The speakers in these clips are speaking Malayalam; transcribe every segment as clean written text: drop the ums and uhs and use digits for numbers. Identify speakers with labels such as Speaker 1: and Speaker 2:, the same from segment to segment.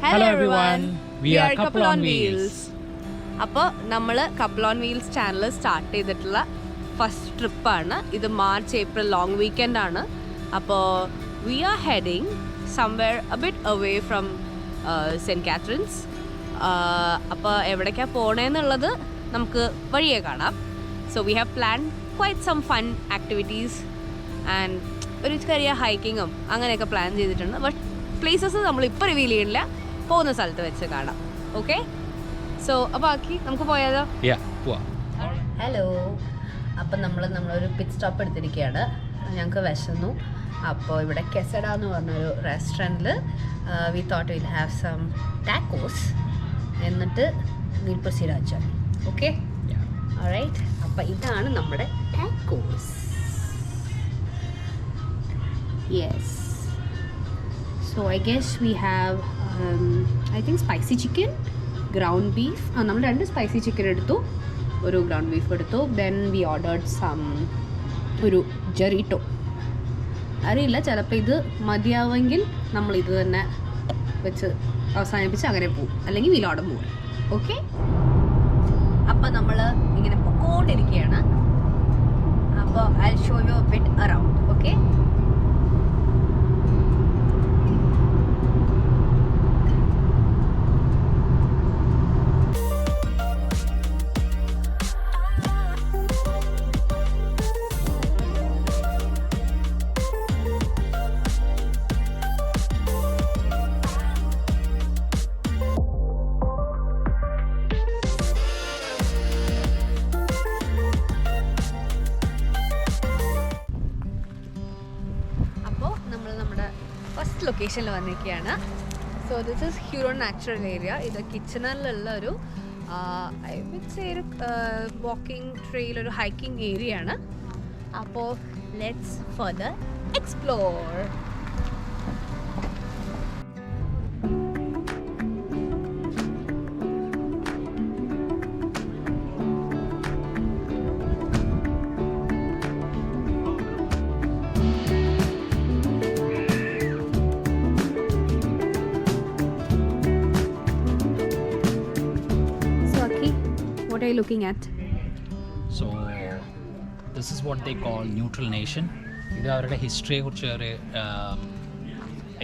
Speaker 1: Hello everyone, we are Couple on Wheels. അപ്പോൾ നമ്മൾ couple on wheels channel start ചെയ്തിട്ടുള്ള ഫസ്റ്റ് ട്രിപ്പാണ് ഇത്. മാർച്ച് ഏപ്രിൽ ലോങ് വീക്കെൻഡ് ആണ്. അപ്പോൾ we are heading somewhere a bit away from Saint Catharines. അപ്പോൾ എവിടേക്കാണ് പോകണമെന്നുള്ളത് നമുക്ക് വഴിയെ കാണാം. So we have plan quite some fun activities and ഒരു ചെറിയ ഹൈക്കിങ്ങും അങ്ങനെയൊക്കെ പ്ലാൻ ചെയ്തിട്ടുണ്ട്. ബട്ട് പ്ലേസസ് നമ്മളിപ്പോൾ റിവീൽ ചെയ്യില്ല, പോകുന്ന സ്ഥലത്ത് വെച്ച് കാണാം. ഓക്കെ, സോ അപ്പോൾ ആക്കി നമുക്ക് പോയാലോ? ഹലോ, അപ്പം നമ്മളൊരു പിറ്റ് സ്റ്റോപ്പ് എടുത്തിരിക്കുകയാണ്. ഞങ്ങൾക്ക് വിശന്നു. അപ്പോൾ ഇവിടെ കെസഡ എന്ന് പറഞ്ഞൊരു റെസ്റ്റോറൻറ്റിൽ we thought we'll have some tacos, എന്നിട്ട് വിൽ പ്രൊസീഡ് ആച്ചാൽ. Okay, alright. അപ്പോൾ ഇതാണ് നമ്മുടെ tacos. Yes, so I guess we have I think spicy chicken, ground beef. നമ്മൾ 2 spicy chicken എടുത്തു, ഒരു ground beef എടുത്തു. Then we ordered some ഒരു ജെറിട്ടോ. അറിയില്ല, ചിലപ്പോൾ ഇത് മതിയാവെങ്കിൽ നമ്മൾ ഇത് തന്നെ വെച്ച് അവസാനിപ്പിച്ച് അങ്ങനെ പോവും, അല്ലെങ്കിൽ we'll order more. ഓക്കെ, അപ്പോൾ നമ്മൾ ഇങ്ങനെ പൊക്കോണ്ടിരിക്കുകയാണ്. അപ്പോൾ I'll show you a bit around. Okay, ലൊക്കേഷനിൽ വന്നിരിക്കുകയാണ്. So this is Huron natural area. ഇത് കിച്ചണറിലുള്ള ഒരു ഐ വിഡ് സേ ഒരു വാക്കിംഗ് ട്രെയിൽ, ഒരു ഹൈക്കിംഗ് ഏരിയ ആണ്. അപ്പോൾ let's further explore. What are you looking at?
Speaker 2: So this is what they call neutral nation. ഇത് അവരുടെ ഹിസ്റ്ററിയെ കുറിച്ച് അവർ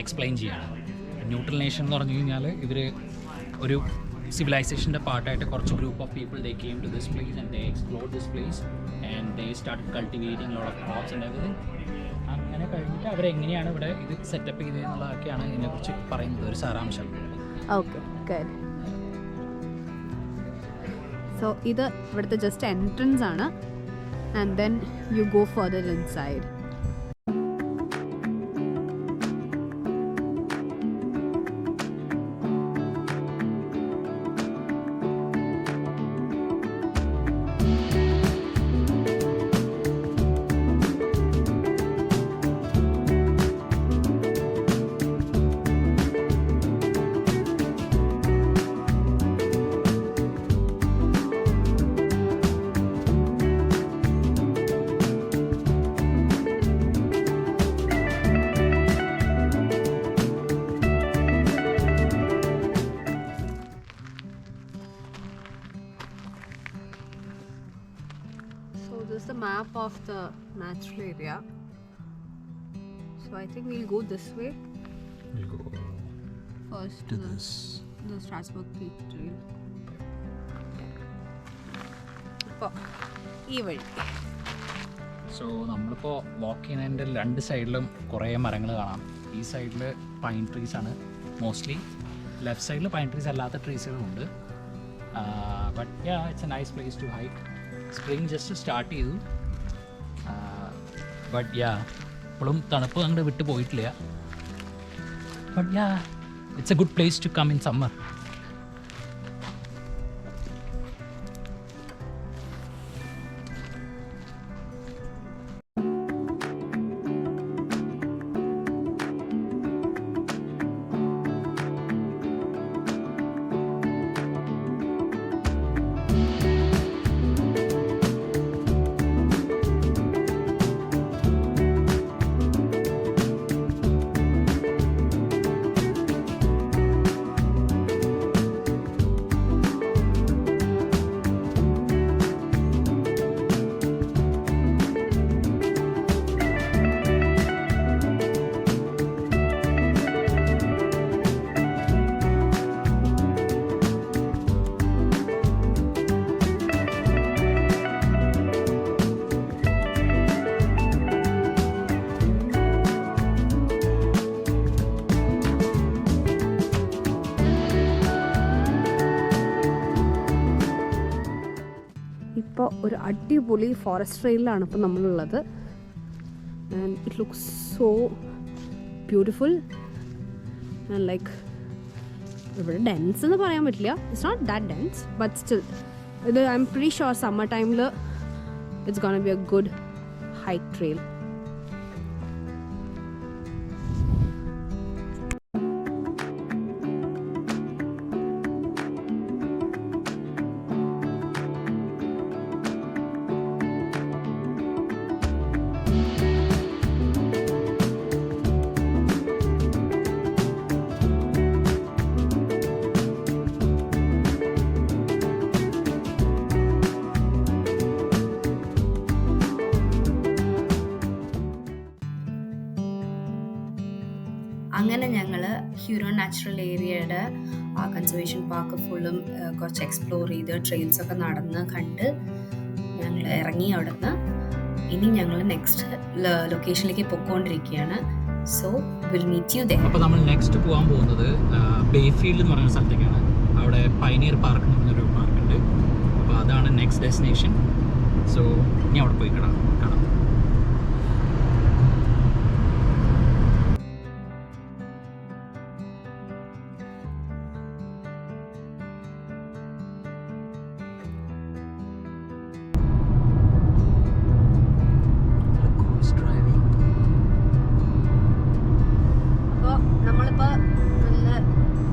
Speaker 2: എക്സ്പ്ലെയിൻ ചെയ്യാണ്. ന്യൂട്രൽ നേഷൻ എന്ന് പറഞ്ഞു കഴിഞ്ഞാൽ ഇവർ ഒരു സിവിലൈസേഷൻ്റെ പാർട്ടായിട്ട് കുറച്ച് group of people they came to this place and they explore this place and they start cultivating lot of crops and everything. അങ്ങനെ കഴിഞ്ഞിട്ട് അവരെങ്ങനെയാണ് ഇവിടെ ഇത് സെറ്റപ്പ് ചെയ്തതെന്നുള്ളതൊക്കെയാണ് ഇതിനെക്കുറിച്ച് പറയുന്നത്, ഒരു സാരാംശം.
Speaker 1: Okay, good. സോ ഇത് ഇവിടുത്തെ ജസ്റ്റ് എൻട്രൻസ് ആണ്, and then you go further inside. This is the map of the natural area. So I think we'll go this way.
Speaker 2: We'll go
Speaker 1: first
Speaker 2: to this.
Speaker 1: The Strasbourg Peak Trail. അപ്പോൾ ഈ വഴി.
Speaker 2: സോ നമ്മളിപ്പോൾ വാക്ക് ചെയ്യുന്നതിൻ്റെ 2 സൈഡിലും കുറേ മരങ്ങൾ കാണാം. ഈ സൈഡിൽ പൈൻ ട്രീസ് ആണ് മോസ്റ്റ്ലി. ലെഫ്റ്റ് സൈഡിൽ പൈൻ ട്രീസ് അല്ലാത്ത ട്രീസുകളുണ്ട്. But yeah, it's a nice place to hike. Spring just start ചെയ്തു. ബട്ട് യാ, ഇപ്പോഴും തണുപ്പ് അങ്ങോട്ട് വിട്ട് പോയിട്ടില്ല. But yeah, it's a good place to come in summer.
Speaker 1: ഇപ്പോൾ ഒരു അടിപൊളി ഫോറസ്റ്റ് ട്രെയിലാണ് ഇപ്പോൾ നമ്മളുള്ളത്. And it looks so beautiful and like ഇവിടെ ഡെൻസ് എന്ന് പറയാൻ പറ്റില്ല. It's not that dense but still ഇത് I M pretty sure summer ടൈമിൽ it's gonna be a good hike trail.
Speaker 3: അങ്ങനെ ഞങ്ങൾ ഹ്യൂറോൺ നാച്ചുറൽ ഏരിയയുടെ ആ കൺസർവേഷൻ പാർക്ക് ഫുള്ളും കുറച്ച് എക്സ്പ്ലോർ ചെയ്ത് ട്രെയിൽസൊക്കെ നടന്ന് കണ്ട് ഞങ്ങൾ ഇറങ്ങി അവിടുന്ന്. ഇനി ഞങ്ങൾ നെക്സ്റ്റ് ലൊക്കേഷനിലേക്ക് പൊയ്ക്കൊണ്ടിരിക്കുകയാണ്. So we'll meet you there.
Speaker 2: അപ്പോൾ നമ്മൾ നെക്സ്റ്റ് പോകാൻ പോകുന്നത് ബേഫീൽഡ് എന്ന് പറയുന്ന സ്ഥലത്തേക്കാണ്. അവിടെ പൈനിയർ പാർക്ക് എന്ന് പറഞ്ഞൊരു പാർക്കുണ്ട്. അപ്പോൾ അതാണ് നെക്സ്റ്റ് ഡെസ്റ്റിനേഷൻ. സോ ഇനി അവിടെ പോയി കാണാം.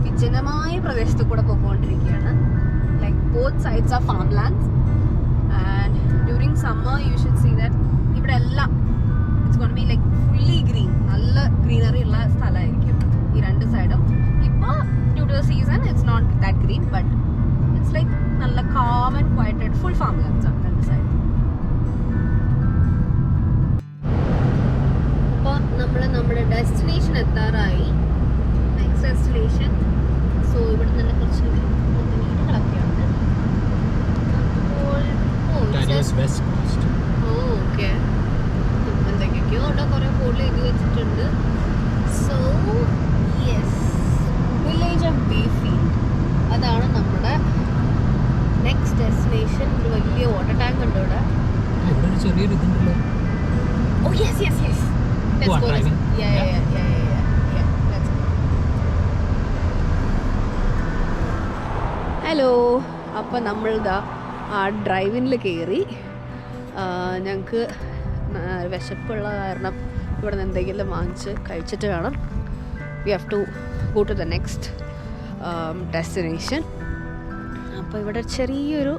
Speaker 1: വിജനമായ പ്രദേശത്ത് കൂടെ പോയിക്കൊണ്ടിരിക്കുകയാണ്. Like both sides are farm lands and during summer you should see that ഇവിടെ എല്ലാം it's gonna be like fully green. നല്ല ഗ്രീനറി ഉള്ള സ്ഥലമായിരിക്കും ഈ രണ്ട് സൈഡും. ഇപ്പോൾ due to the season it's not that green but it's like നല്ല calm and quieted full farm lands ആണ് രണ്ട് സൈഡ്. അപ്പോൾ നമ്മൾ നമ്മുടെ ഡെസ്റ്റിനേഷൻ എത്താറായി. Next destination. സോ ഇവിടെ തന്നെ കുറച്ച് വീടുകളൊക്കെ ഉണ്ട്. ഓക്കെ, എന്തൊക്കെയൊക്കെയോ അവിടെ കുറേ ബോർഡിൽ എഴുതി വെച്ചിട്ടുണ്ട്. സോ യെസ്, വില്ലേജ് ഓഫ് ബേഫീൽഡ് അതാണ് നമ്മുടെ നെക്സ്റ്റ് ഡെസ്റ്റിനേഷൻ. ഒരു വലിയ വാട്ടർ ടാങ്ക് ഉണ്ട് ഇവിടെ.
Speaker 2: ചെറിയൊരു ഇതുണ്ടല്ലോ.
Speaker 1: ഓ യെസ് യെസ് യെസ്, ഹലോ. അപ്പോൾ നമ്മളിതാ ആ ഡ്രൈവിനിൽ കയറി. ഞങ്ങൾക്ക് വിശപ്പുള്ള കാരണം ഇവിടെ നിന്ന് എന്തെങ്കിലും വാങ്ങിച്ച് കഴിച്ചിട്ട് വേണം we have to go to the next destination. അപ്പോൾ ഇവിടെ ചെറിയൊരു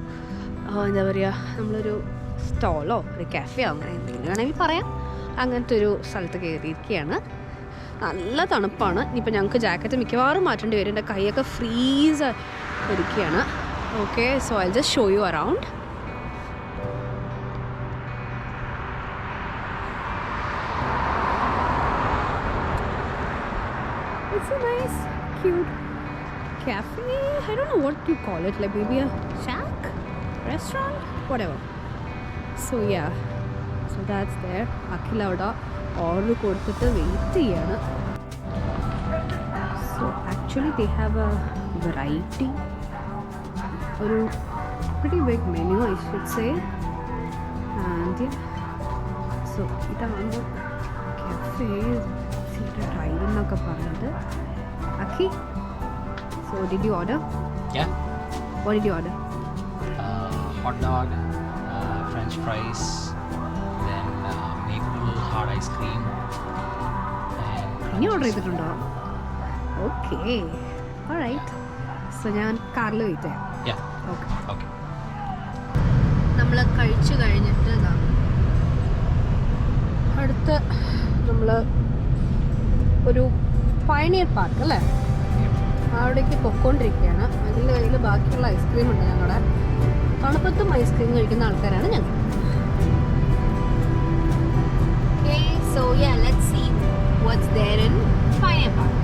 Speaker 1: എന്താ പറയുക, നമ്മളൊരു സ്റ്റോളോ ഒരു കാഫെയോ അങ്ങനെ എന്തെങ്കിലും വേണമെങ്കിൽ പറയാം, അങ്ങനത്തെ ഒരു സ്ഥലത്ത് കയറിയിരിക്കുകയാണ്. നല്ല തണുപ്പാണ്. ഇനിയിപ്പോൾ ഞങ്ങൾക്ക് ജാക്കറ്റ് മിക്കവാറും മാറ്റേണ്ടി വരും. എൻ്റെ കൈയൊക്കെ ഫ്രീസ് ഇരിക്കുകയാണ്. Okay, so I just show you around. It's a nice, cute cafe. I don't know what you call it, like maybe a shack, restaurant, whatever. So yeah, so that's there. Akhil avada order kodutittu wait cheyana. So actually they have a variety, ഒരു pretty big menu I should say. And yeah, so ഇതാണ് cafe. Drive എന്നൊക്കെ പറഞ്ഞത്. Akhi, so did you order?
Speaker 2: Yeah.
Speaker 1: What did you order?
Speaker 2: Hot dog, French fries, then maple hard ice cream.
Speaker 1: നീ ഓർഡർ ചെയ്തിട്ടുണ്ടോ? Okay, alright. സോ ഞാൻ കാറിൽ വെയിറ്റ് ചെയ്യാം.
Speaker 2: Yeah.
Speaker 1: ഓക്കെ.
Speaker 2: Okay.
Speaker 1: നമ്മൾ കഴിച്ചു കഴിഞ്ഞിട്ട് ഇതാ അടുത്ത് നമ്മൾ ഒരു പയനിയർ പാർക്ക് അല്ലേ, അവിടേക്ക് പൊയ്ക്കൊണ്ടിരിക്കുകയാണ്. അതിൻ്റെ കയ്യിൽ ബാക്കിയുള്ള ഐസ്ക്രീം ഉണ്ട്. ഞങ്ങളുടെ തണുപ്പത്തും ഐസ്ക്രീം കഴിക്കുന്ന ആൾക്കാരാണ് ഞങ്ങൾ. Okay, so yeah, let's see what's there in Pioneer Park.